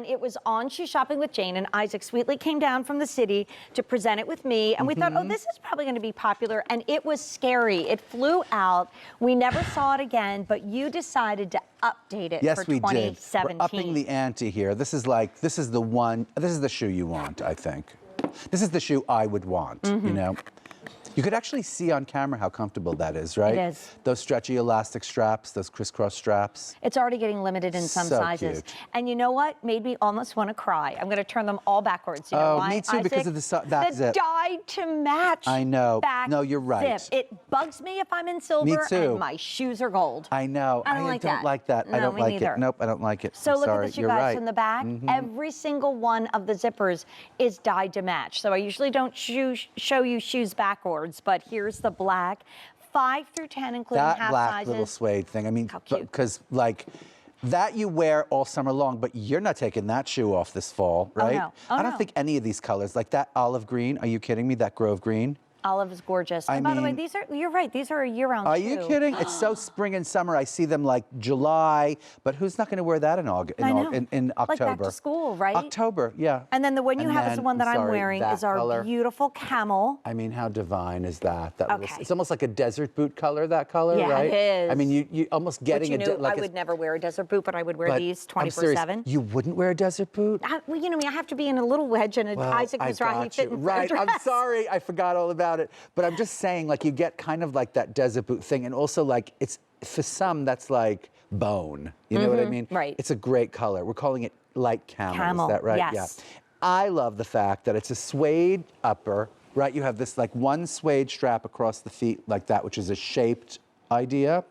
it was on Shoe Shopping with Jane, and Isaac sweetly came down from the city to present it with me, and we thought, oh, this is probably going to be popular, and it was scary. It flew out. We never saw it again, but you decided to update it for 2017. Yes, we did. We're upping the ante here. This is the shoe you want, I think. This is the shoe I would want, you know? You could actually see on camera how comfortable that is, right? It is. Those stretchy elastic straps, those crisscross straps. It's already getting limited in some sizes. Cute. And you know what? Made me almost want to cry. I'm going to turn them all backwards. You know why, me too, Isaac? because of that zip. Dyed to match. I know. Back no, you're right. Zip. It bugs me if I'm in silver Me too. and my shoes are gold. I know. I don't like that. No, I don't like it. Nope, I don't like it. So I'm look sorry. at this, you You're guys, right. in the back. Every single one of the zippers is dyed to match. So I usually don't show you shoes backwards, but here's the black. 5 through 10, including that half black sizes. little suede thing. I mean, How cute. because like that you wear all summer long, but you're not taking that shoe off this fall, right? no. Oh, I don't no. think any of these colors, like that olive green. Are you kidding me? That Grove green. Olive is gorgeous. And by the way, you're right, these are a year-round shoe. Are you kidding? It's so spring and summer. I see them like July, but who's not going to wear that in August? In October. Like back to school, right? October, yeah. And then the one you have is the one that I'm wearing that is our color. beautiful camel. I mean, how divine is that? That Okay. it's almost like a desert boot color, that color, Yeah, right? it is. I mean, you almost getting But like I would never wear a desert boot, but I would wear these I'm serious. 24/7. You wouldn't wear a desert boot? Well, you know me, I have to be in a little wedge and an Isaac Mizrahi fit and Right, dress. I'm sorry, I forgot all about it. But I'm just saying, like, you get kind of like that desert boot thing, and also like it's for some that's like bone. You know what I mean? Right. It's a great color. We're calling it light camel. Is that right? Yes. Yeah. I love the fact that it's a suede upper. Right. You have this like one suede strap across the feet like that, which is a shaped idea,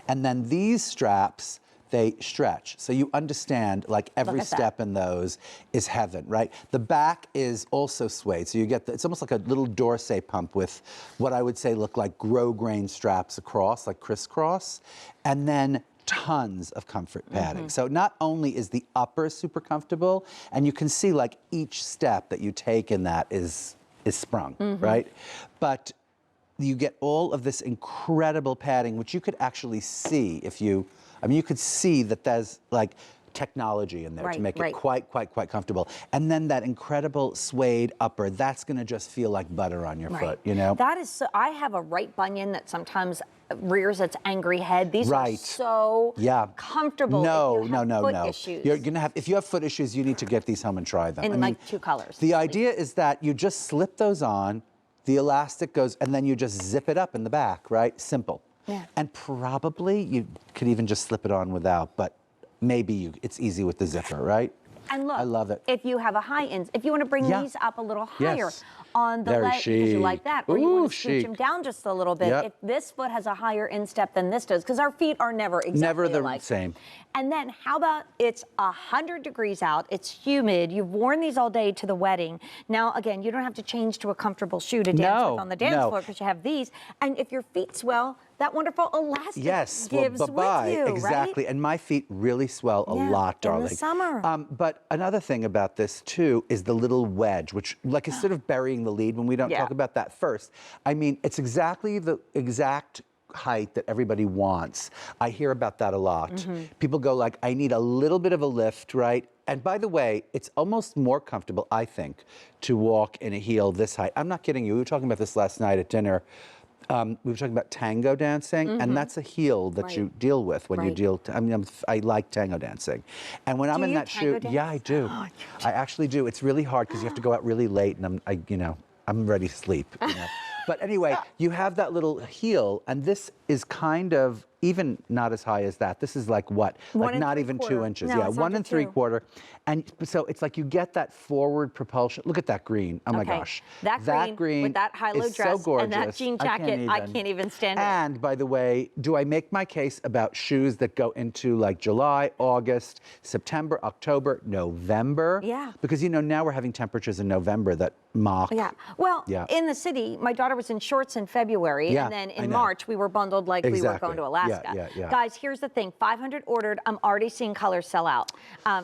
and then these straps, they stretch. So you understand, like, every step in those is heaven, right? The back is also suede. So you get, it's almost like a little Dorsey pump with what I would say look like grain straps across, like crisscross. And then tons of comfort padding. So not only is the upper super comfortable, and you can see like each step that you take in that is sprung, right? But you get all of this incredible padding, which you could actually see if you, I mean, you could see that there's like technology in there to make it quite comfortable. And then that incredible suede upper, that's gonna just feel like butter on your foot, you know? That is so, I have a right bunion that sometimes rears its angry head. These are so comfortable. No, if you have foot issues. You're gonna have, if you have foot issues, you need to get these home and try them. In like 2 colors. The idea is that you just slip those on, the elastic goes, and then you just zip it up in the back, right? Simple. Yeah. And probably you could even just slip it on without, but maybe it's easy with the zipper, right? And look, I love it. If you have a high end, if you want to bring these up a little higher on the leg, because you like that, or you want to scooch them down just a little bit, if this foot has a higher instep than this does, because our feet are never exactly the same. And then how about it's 100 degrees out, it's humid, you've worn these all day to the wedding. Now, again, you don't have to change to a comfortable shoe to dance with on the dance floor because you have these. And if your feet swell, that wonderful elastic gives with you, exactly. right? And my feet really swell a lot, darling. In the summer. But another thing about this too is the little wedge, which like is sort of burying the lead when we don't talk about that first. I mean, it's exactly the exact height that everybody wants. I hear about that a lot. People go like, I need a little bit of a lift, right? And by the way, it's almost more comfortable, I think, to walk in a heel this height. I'm not kidding you. We were talking about this last night at dinner. We were talking about tango dancing, and that's a heel that you deal with when you deal. I mean, I like tango dancing, and when I'm in that shoe, I do. I actually do. It's really hard because you have to go out really late, and I'm ready to sleep. You know? But anyway, you have that little heel, and this is kind of even not as high as that. This is like what? Like not even 2 inches. No, yeah, 1 3/4. And so it's like you get that forward propulsion. Look at that green. Oh my gosh. That green with that high-low is dress so gorgeous. and that jean jacket, I can't even stand it. And by the way, do I make my case about shoes that go into like July, August, September, October, November? Yeah. Because now we're having temperatures in November that mock. Yeah. Well, in the city, my daughter was in shorts in February, and then in March we were bundled like we were going to Alaska. Guys, here's the thing, 500 ordered, I'm already seeing colors sell out.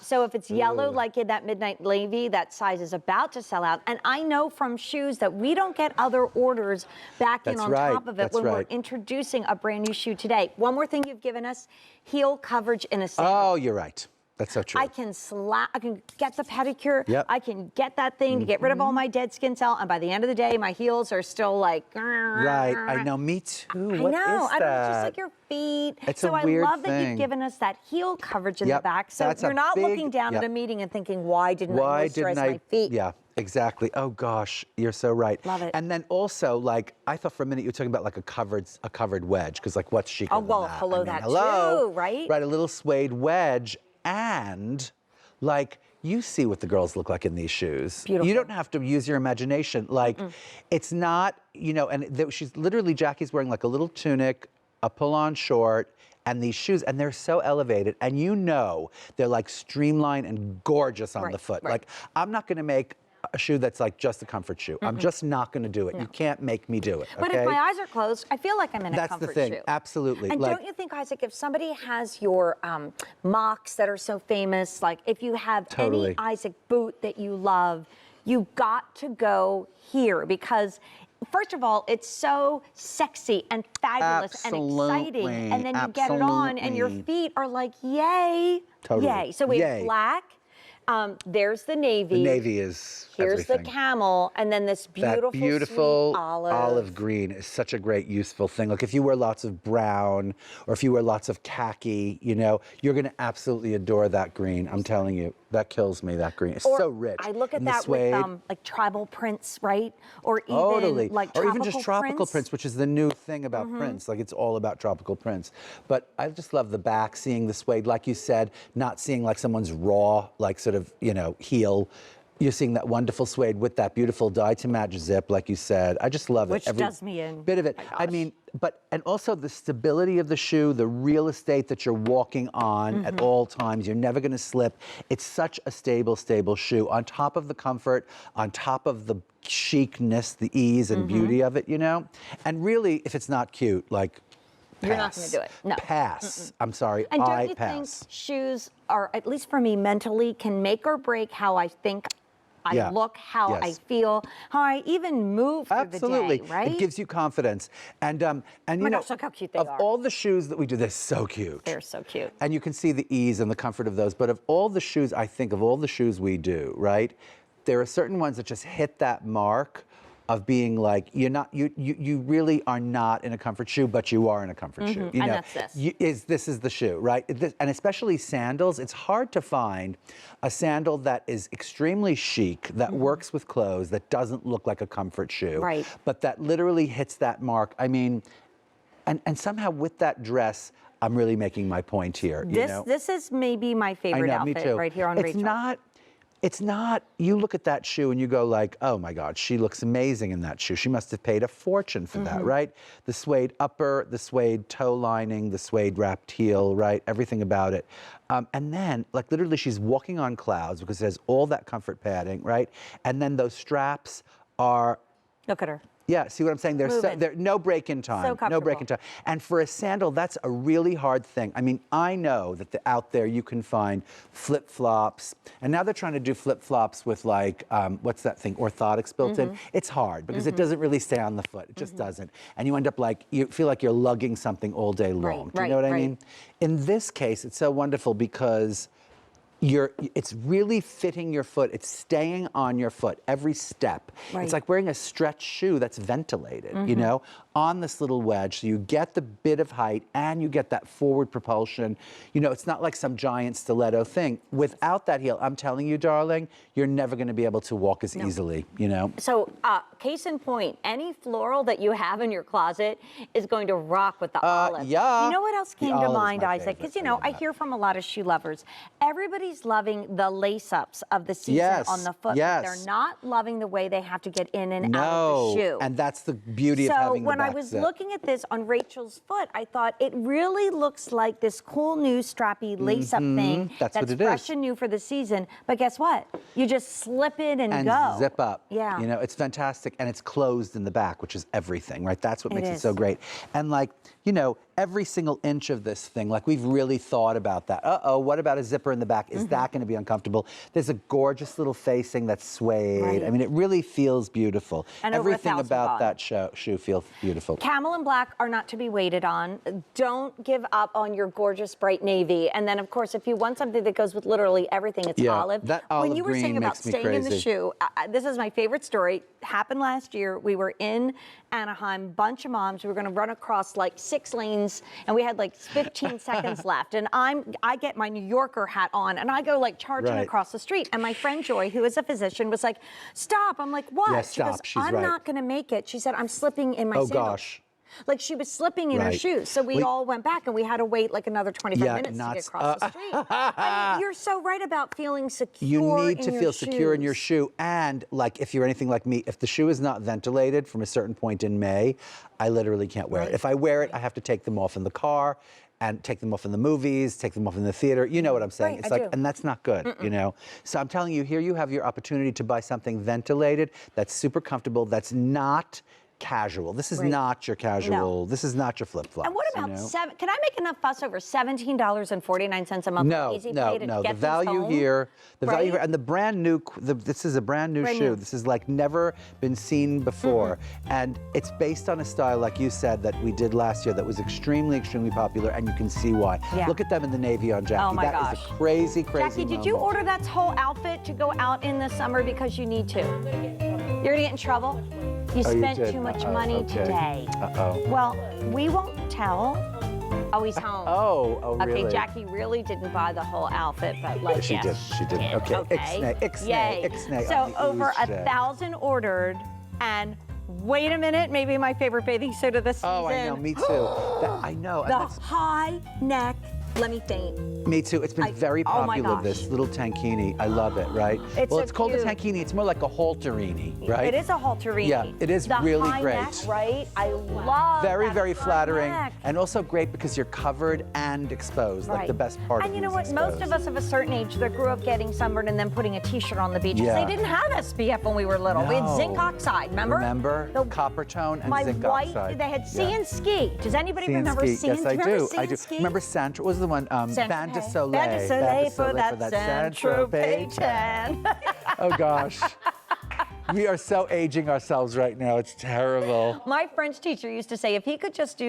So if it's yellow, like in that midnight navy, that size is about to sell out. And I know from shoes that we don't get other orders back in on top of it when we're introducing a brand new shoe today. One more thing you've given us, heel coverage in a sandal. Oh, you're right. That's so true. I can get the pedicure. Yep. I can get that thing to get rid of all my dead skin cell. And by the end of the day, my heels are still like. Right. I know. Me too. I know. What is I don't know, that? just like your feet. It's so a weird I love that thing. you've given us that heel coverage in Yep, the back. So that's a you're not big- looking down at yep. a meeting and thinking, why didn't I moisturize my feet? Yeah, exactly. Oh gosh, you're so right. Love it. And then also, like, I thought for a minute you were talking about like a covered wedge, because like what's chicer than well, that? hello, I mean, that hello, too, right? Right, a little suede wedge, and like you see what the girls look like in these shoes. Beautiful. You don't have to use your imagination. Like, it's not, you know, and she's literally, Jackie's wearing like a little tunic, a pull-on short, and these shoes, and they're so elevated, and you know they're like streamlined and gorgeous on the foot. Like, I'm not gonna make a shoe that's like just a comfort shoe. I'm just not gonna do it. You can't make me do it, okay? But if my eyes are closed, I feel like I'm in a comfort shoe. That's the thing, absolutely. And like, don't you think, Isaac, if somebody has your mocks that are so famous, like if you have any Isaac boot that you love, you got to go here because first of all, it's so sexy and fabulous and exciting. And then you get it on and your feet are like, yay, yay. So we have black. There's the navy. The navy is Here's everything. the camel, and then this beautiful, that beautiful sweet olive green is such a great, useful thing. Like if you wear lots of brown or if you wear lots of khaki, you know, you're going to absolutely adore that green. I'm telling you, that kills me, that green. It's so rich. I look at and the that suede. with like tribal prints, right? Or even like or tropical even just tropical prints, which is the new thing about prints. Like it's all about tropical prints. But I just love the back, seeing the suede, like you said, not seeing like someone's raw, like sort of, you know, heel. You're seeing that wonderful suede with that beautiful dye-to-match zip, like you said. I just love it. Which does me in. Bit of it. I mean, and also the stability of the shoe, the real estate that you're walking on at all times. You're never going to slip. It's such a stable shoe. On top of the comfort, on top of the chicness, the ease and beauty of it, you know? And really, if it's not cute, like, pass. You're not going to do it. No. Pass. I'm sorry. And don't you pass. think shoes are, at least for me mentally, can make or break how I think I look, how I feel, how I even move through the day, right? It gives you confidence. And you know, gosh, look how cute they of are. all the shoes that we do, they're so cute. They're so cute. And you can see the ease and the comfort of those. But of all the shoes, I think of all the shoes we do, right? There are certain ones that just hit that mark of being like, you really are not in a comfort shoe, but you are in a comfort shoe. You and know, that's this. This is the shoe, right? And especially sandals, it's hard to find a sandal that is extremely chic, that works with clothes, that doesn't look like a comfort shoe. Right. But that literally hits that mark. I mean, and somehow with that dress, I'm really making my point here. This is maybe my favorite outfit right here on Rachel. It's not, you look at that shoe and you go like, oh my God, she looks amazing in that shoe. She must have paid a fortune for that, right? The suede upper, the suede toe lining, the suede wrapped heel, right? Everything about it. And then, like literally she's walking on clouds because it has all that comfort padding, right? And then those straps are... Look at her. Yeah, see what I'm saying? There's no break in time. So no break in time. And for a sandal, that's a really hard thing. I mean, I know that out there you can find flip-flops, and now they're trying to do flip-flops with like, what's that thing, orthotics built in. It's hard because it doesn't really stay on the foot. It just doesn't. And you end up like, you feel like you're lugging something all day long. Do you know what I mean? In this case, it's so wonderful because it's really fitting your foot. It's staying on your foot every step. Right. It's like wearing a stretch shoe that's ventilated, you know, on this little wedge. So you get the bit of height and you get that forward propulsion. You know, it's not like some giant stiletto thing. Without that heel, I'm telling you, darling, you're never going to be able to walk as easily, you know? So, case in point, any floral that you have in your closet is going to rock with the olive. Yeah. You know what else came to mind, Isaac? Because, you know, I hear from a lot of shoe lovers. Everybody's loving the lace-ups of the season on the foot. But they're not loving the way they have to get in and out of the shoe. And that's the beauty of having the back So when I was looking at this on Rachel's foot, I thought it really looks like this cool new strappy lace-up thing that's what it fresh is. and new for the season. But guess what? You just slip it and go. Zip up. Yeah. You know, it's fantastic. And it's closed in the back, which is everything, right? That's what makes it so great. And like, you know, every single inch of this thing. Like we've really thought about that. What about a zipper in the back? Is that going to be uncomfortable? There's a gorgeous little facing that's suede. Right. I mean, it really feels beautiful. And everything over $1,000 about that shoe feels beautiful. Camel and black are not to be waited on. Don't give up on your gorgeous bright navy. And then, of course, if you want something that goes with literally everything, it's olive. That olive when you were saying green about makes me staying in the crazy. shoe, this is my favorite story. Happened last year. We were in Anaheim, bunch of moms. We were going to run across like 6 lanes, and we had like 15 seconds left. And I get my New Yorker hat on, and I go like charging across the street. And my friend Joy, who is a physician, was like, "Stop!" I'm like, "What?" Yeah, she goes, stop. She's "I'm right. not going to make it." She said, "I'm slipping in my sandals." Gosh. Like she was slipping in her shoes. So we all went back and we had to wait like another 25 minutes to get across the street. I mean, you're so right about feeling secure. You need to feel shoes. secure in your shoe. And like if you're anything like me, if the shoe is not ventilated from a certain point in May, I literally can't wear it. If I wear it, I have to take them off in the car and take them off in the movies, take them off in the theater. You know what I'm saying? Right, it's like, and that's not good, you know? So I'm telling you, here you have your opportunity to buy something ventilated that's super comfortable, that's not casual. This is not your casual. This is not your flip-flops. And what about can I make enough fuss over $17.49 a month? No. The value here, and the brand new. This is a brand new shoe. This is like never been seen before, and it's based on a style, like you said, that we did last year that was extremely, extremely popular, and you can see why. Yeah. Look at them in the navy on Jackie. Oh my That gosh. is a crazy, crazy. Jackie, did you order that whole outfit to go out in the summer because you need to? You're gonna get in trouble. You spent too much money today. Well, we won't tell. Oh, he's home. Oh, really? Okay, Jackie really didn't buy the whole outfit, but like, She did. Okay. Ixnay. Yay. So over 1,000 ordered, and wait a minute, maybe my favorite bathing suit of the season. Oh, I know. Me too. I know. The high neck. Let me faint. Me too. It's been very popular, this little tankini. I love it, right? It's called a tankini. It's more like a halterini, right? It is a halterini. Yeah, it is really great. Neck, right? I love Very, that very high flattering. neck. And also great because you're covered and exposed. Like the best part of And it you know is what? exposed. Most of us of a certain age that grew up getting sunburned and then putting a t-shirt on the beach. Because they didn't have SPF when we were little. We had zinc oxide, remember? The copper tone and zinc oxide. They had C and Ski. Does anybody remember C and Ski? Yes, I do. Remember Sancho? What was the one? Band de Soleil. Band de Soleil for that Saint-Tropez tan. Oh gosh. We are so aging ourselves right now. It's terrible. My French teacher used to say if he could just do